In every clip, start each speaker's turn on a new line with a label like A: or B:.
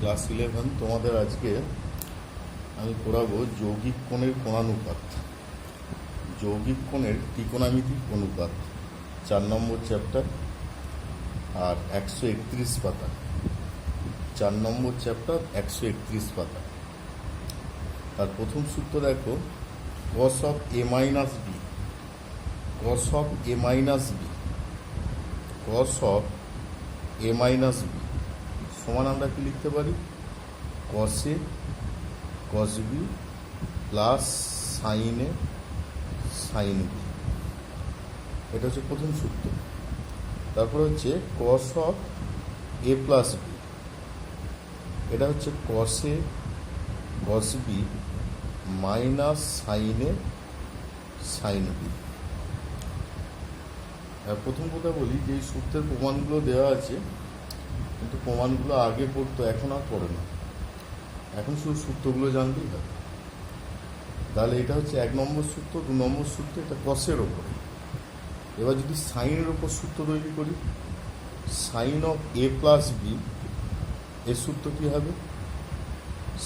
A: Class 11 তোমাদের আজকে আমি পড়াবো যৌগিক কোণের কোণানুপাত, যৌগিক কোণের ত্রিকোণামিতিক অনুপাত, 4 নম্বর চ্যাপ্টার আর 131 পাতা। 4 নম্বর চ্যাপ্টার 131 পাতা। তার প্রথম সূত্র দেখো, cos of a minus b, cos of a minus b, cos of a minus b সমান আমরা কি লিখতে পারি? cos a cos b plus sin a sin b। এটা হচ্ছে প্রথম সূত্র। তারপর হচ্ছে cos of a plus b, এটা হচ্ছে cos a cos b minus sin a sin b। প্রথম কথা বলি যে এই সূত্রের প্রমাণগুলো দেওয়া আছে, কিন্তু প্রমাণগুলো আগে পড়তো, এখন আর পড়ে না, এখন শুধু সূত্রগুলো জানলেই হবে। তাহলে এটা হচ্ছে 1 নম্বর সূত্র। 2 নম্বর সূত্র এটা কসের ওপরে। এবার যদি সাইনের ওপর সূত্র তৈরি করি, sine of A plus B, এর সূত্র কী হবে?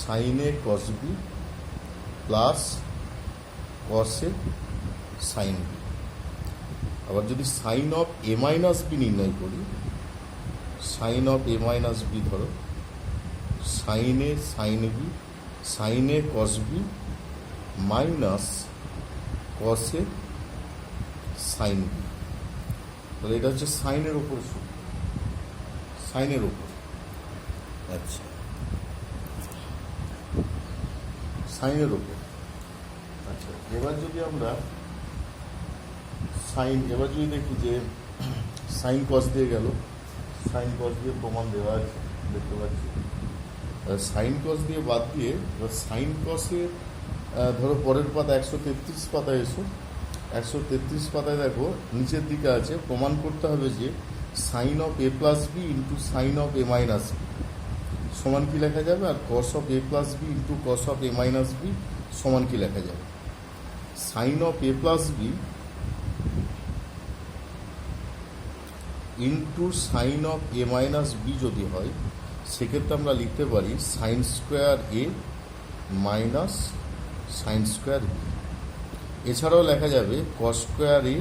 A: Sine A cos B plus cos A sine B. আবার যদি sine of A minus B নির্ণয় করি, sine of A minus B ধরো, sine A sine B, sine A cos B minus cos A sine B. তাহলে এটা হচ্ছে সাইনের ওপর সূত্র, সাইনের ওপর। আচ্ছা, সাইনের ওপর। আচ্ছা, এবার যদি আমরা সাইন, এবার যদি দেখি যে সাইন কস দিয়ে গেল, সাইন কস দিয়ে প্রমাণ দেওয়া আছে, দেখতে পাচ্ছি। সাইন কস দিয়ে বাদ দিয়ে এবার সাইন কসে ধরো পরের পাতা 133 পাতায় এসো। 133 পাতায় দেখো নিচের দিকে আছে, প্রমাণ করতে হবে যে sine of A plus B into sine of A minus B সমান কি লেখা যাবে, আর cos of A plus B into cos of A minus B সমান কি লেখা যাবে। Sine of A plus B into sine of A minus B যদি হয়, সেক্ষেত্রে আমরা লিখতে পারি sine square A minus sine square B. এছাড়াও লেখা যাবে cos square A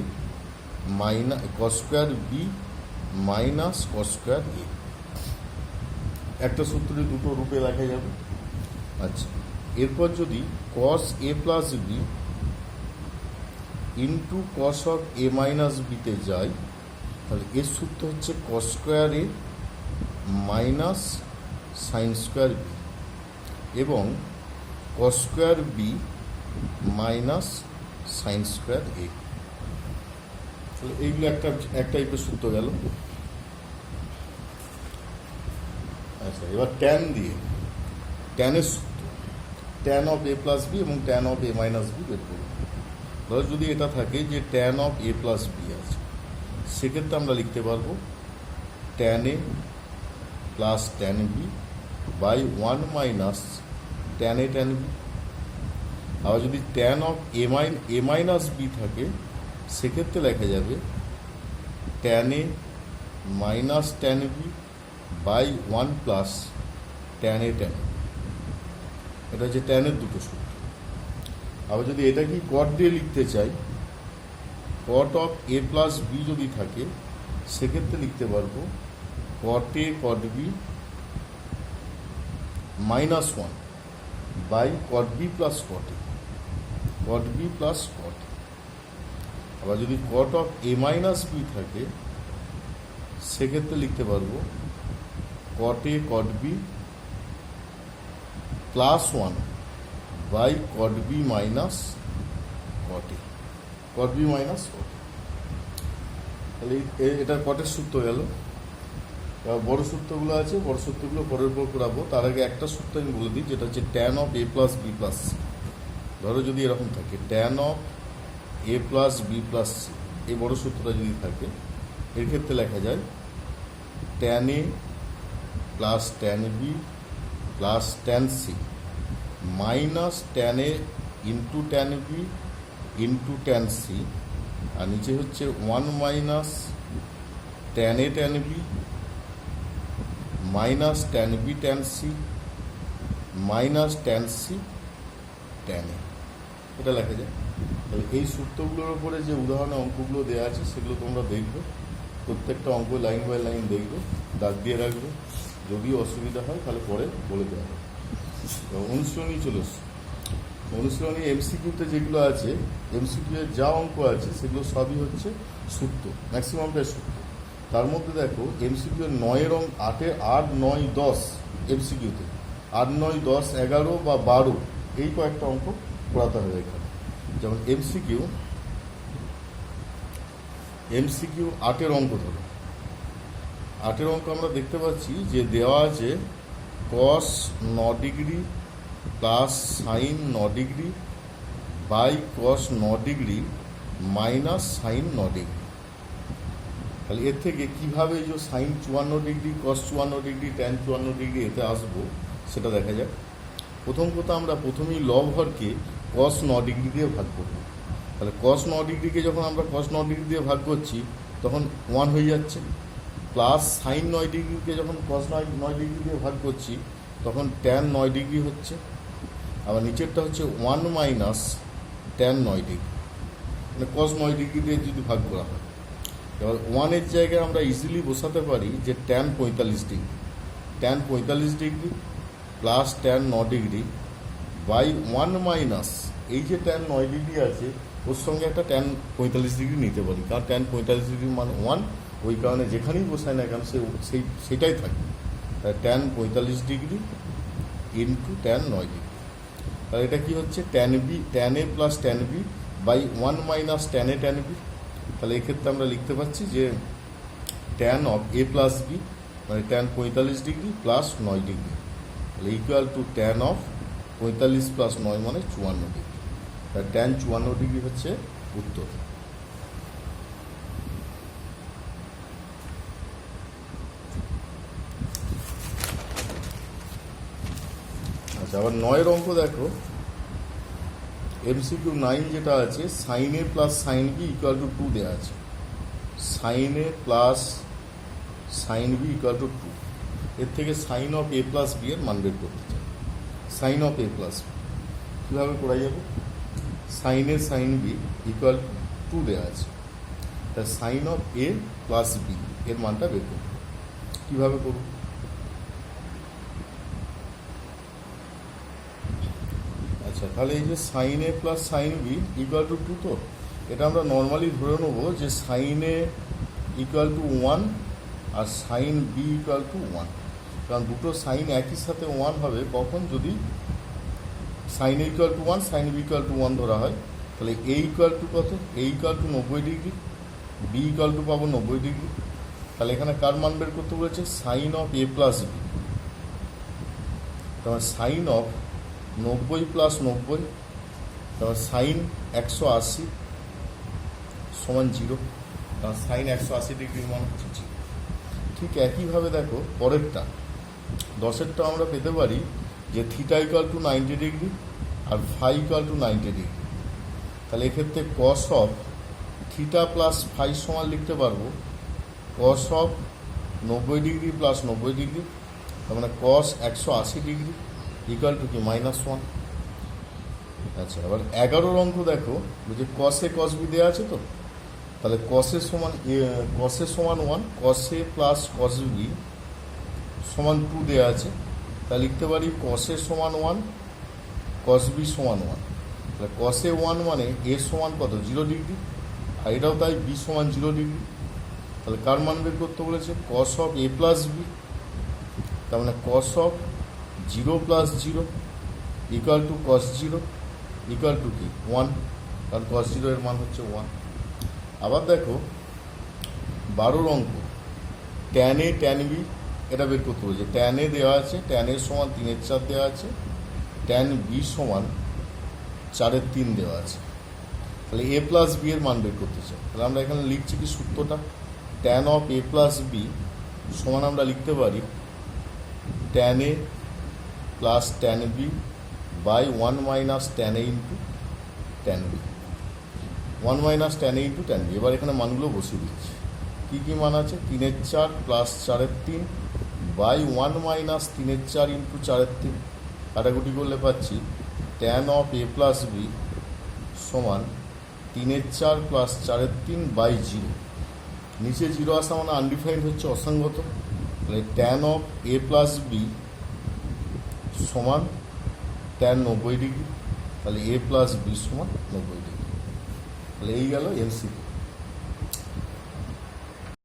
A: minus cos square B minus cos square A. একটা সূত্রে দুটো রূপে লেখা যাবে। আচ্ছা, এরপর যদি cos A plus B into cos of A minus বিতে যাই, তাহলে এর সূত্র হচ্ছে cos square A minus sine square B এবং cos square B minus sine square A. তাহলে এইগুলো এক টাইপের সূত্র গেল। আচ্ছা, এবার ট্যান দিয়ে, ট্যানের সূত্র, tan of A plus B এবং tan of A minus B বের করব। ধরো যদি এটা থাকে যে tan of A plus B আছে, সেক্ষেত্রে আমরা লিখতে পারবো tan A plus tan B by 1 minus tan A tan B. আবার যদি tan of A minus B থাকে, সেক্ষেত্রে লেখা যাবে tan A minus tan B by 1 plus tan A tan. এটা হচ্ছে ট্যানের দুটো সূত্র। আবার যদি এটা কি কট দিয়ে লিখতে চাই, cot of A plus B যদি থাকে, সেক্ষেত্রে লিখতে পারবো cot A cot B minus 1 by cot B plus cot A, cot B plus cot. আবার যদি cot of A minus B থাকে, সেক্ষেত্রে লিখতে পারবো cot A cot B plus 1 by cot B minus cot A, cot B minus cot. তাহলে এটা কটের সূত্র গেল। বড় সূত্রগুলো আছে, বড় সূত্রগুলো পরের পর করাবো। তার আগে একটা সূত্র আমি বলে দিই, যেটা হচ্ছে tan of A plus B plus C. ধরো যদি এরকম থাকে tan of A plus B plus C, এই বড় সূত্রটা যদি থাকে, এর ক্ষেত্রে লেখা যায় tan A plus tan B plus tan C minus tan A into tan B into tan C, আর নিচে হচ্ছে 1 minus tan A tan B minus tan B tan C minus tan C tan A, এটা লেখা যায়। তাহলে এই সূত্রগুলোর উপরে যে উদাহরণে অঙ্কগুলো দেওয়া আছে সেগুলো তোমরা দেখবে, প্রত্যেকটা অঙ্ক লাইন বাই লাইন দেখবে, দাগ দিয়ে রাখবে, যদি অসুবিধা হয় তাহলে পরে বলে দেওয়া হবে। অনুশীলনী চলে এসছে। অনুশীলনী এমসিকিউতে যেগুলো আছে, এমসিকিউ এর যা অঙ্ক আছে সেগুলো সবই হচ্ছে সূত্র, ম্যাক্সিমামটাই সূত্র। তার মধ্যে দেখো এমসিকিউ এর 9-এর অঙ্ক, 8-এর 8, 9, 10 এমসিকিউতে 8, 9, 10, 11 বা 12 এই কয়েকটা অঙ্ক পড়াতে হবে এখানে। যেমন এমসিকিউ 8-এর অঙ্ক ধরো, 8-এর অঙ্ক আমরা দেখতে পাচ্ছি যে দেওয়া আছে cos 9 degree plus sine 9 degree by cos 9 degree minus sine 9 degree. তাহলে এর থেকে কীভাবে এই যে sine 54 degree, cos 54 degree, tan 54 degree এতে আসবো সেটা দেখা যাক। প্রথম কথা আমরা প্রথমেই লবহরকে cos 9 ডিগ্রি দিয়ে ভাগ করব। তাহলে cos 9 ডিগ্রিকে যখন আমরা cos 9 ডিগ্রি দিয়ে ভাগ করছি তখন 1 হয়ে যাচ্ছে, প্লাস সাইন 9 ডিগ্রিকে যখন cos 9 ডিগ্রি দিয়ে ভাগ করছি তখন ট্যান 9 ডিগ্রি হচ্ছে, আবার নিচেরটা হচ্ছে 1 মাইনাস ট্যান 9 ডিগ্রি, মানে cos 9 ডিগ্রি দিয়ে যদি ভাগ করা হয়। এবার 1-এর জায়গায় আমরা ইজিলি বসাতে পারি যে tan 45 degree, tan 45 degree plus tan 9 degree by 1 minus এই যে ট্যান 9 ডিগ্রি আছে ওর সঙ্গে একটা ট্যান 45 ডিগ্রি নিতে পারি, কারণ ট্যান 45 ডিগ্রি মানে 1, ওই কারণে যেখানেই বসায় না কেন সেটাই থাকবে। তাই tan 45 degree into tan 9 degree. তাহলে এটা কী হচ্ছে tan A plus tan B by 1 minus tan A tan B. তাহলে এক্ষেত্রে আমরা লিখতে পারছি যে tan of A plus B মানে ট্যান 45 ডিগ্রি প্লাস 9 ডিগ্রি, তাহলে equal to tan of 45 plus 9 মানে 54 ডিগ্রি। তাহলে ট্যান 54 ডিগ্রি হচ্ছে উত্তর। আচ্ছা, আবার 9-এর অঙ্ক দেখো, এমসিকিউ 9 যেটা আছে sine A plus sine B equal to 2 দেওয়া আছে, sine A plus sine B equal to 2। এর থেকে sine of A plus B এর মান বের করতে চাই। Sine of A plus B কীভাবে করা যাবে? Sine A sine B equal to 2 দেওয়া আছে, তা sine of A plus B এর মানটা বের করব। কীভাবে করব? আচ্ছা, তাহলে এই যে sine A plus sine B equal to 2, তো এটা আমরা নর্মালি ধরে নেবো যে সাইন এ ইকুয়াল টু 1 আর সাইন বি ইকুয়াল টু 1, কারণ দুটো সাইন একই সাথে 1 হবে কখন? যদি sine A equal to 1 sine B equal to 1 ধরা হয়। তাহলে এ ইকুয়াল টু কত? A equal to 90 degree, B equal to পাবো 90 ডিগ্রি। তাহলে এখানে কার মান বের করতে বলেছে? Sine of A plus B. তাহলে সাইন অফ 90 প্লাস 90, তারপর সাইন 180 সমান 0, কারণ সাইন 180 ডিগ্রির মান হচ্ছে 0। ঠিক একইভাবে দেখো পরেরটা 10-এরটা আমরা পেতে পারি যে থিটা ইকুয়াল টু 90 ডিগ্রি আর ফাই ইকুয়াল টু 90 ডিগ্রি। তাহলে এক্ষেত্রে cos of theta plus phi সমান লিখতে পারবো cos of 90 degree plus 90 degree, তার মানে কস 180 ডিগ্রি ইকুয়াল টু কি -1। আচ্ছা, এবার 11-এর অঙ্ক দেখো, যে কসে কস বি দেওয়া আছে, তো তাহলে কসে সমান 1, কসে প্লাস কস বি সমান 2 দেওয়া আছে। তাহলে লিখতে পারি কসে সমান 1, কস বি সমান 1। তাহলে কসে 1 মানে এ সমান কত? 0 ডিগ্রি, আর এটাও তাই, বি সমান 0 ডিগ্রি। তাহলে কার মান বের করতে বলেছে? Cos of A plus B, তার মানে cos of 0 plus 0 equal to cos 0 equal to কি 1, কারণ কস 0 এর মান হচ্ছে 1। আবার দেখো 12-র অঙ্ক, ট্যান এ ট্যান বি এটা বের করতে বলেছে। ট্যান এ দেওয়া আছে, ট্যান এ সমান 3/4 দেওয়া আছে, ট্যান বি সমান 4/3 দেওয়া আছে। তাহলে এ প্লাস বি এর মান বের করতে চাই। তাহলে আমরা এখানে লিখছি কি সূত্রটা? Tan of A plus B সমান আমরা লিখতে পারি tan A plus tan B by 1 minus tan A into tan B, 1 minus tan A into tan B. এবার এখানে মানগুলো বসিয়ে দিচ্ছি। কী কী মান আছে? 3/4 প্লাস 4/3 বাই 1-3/4 ইন্টু 4/3 কাটাকুটি করলে পাচ্ছি tan of A plus B সমান 3/4 প্লাস 4/3 বাই 0। নিচে 0 আসা মানে আনডিফাইন্ড হচ্ছে, অসংগত। তাহলে tan of A plus B সমান ট্যান 90 ডিগ্রি। তাহলে এ প্লাস বি সমান 90 ডিগ্রি। তাহলে এই গেল এমসিকিউ।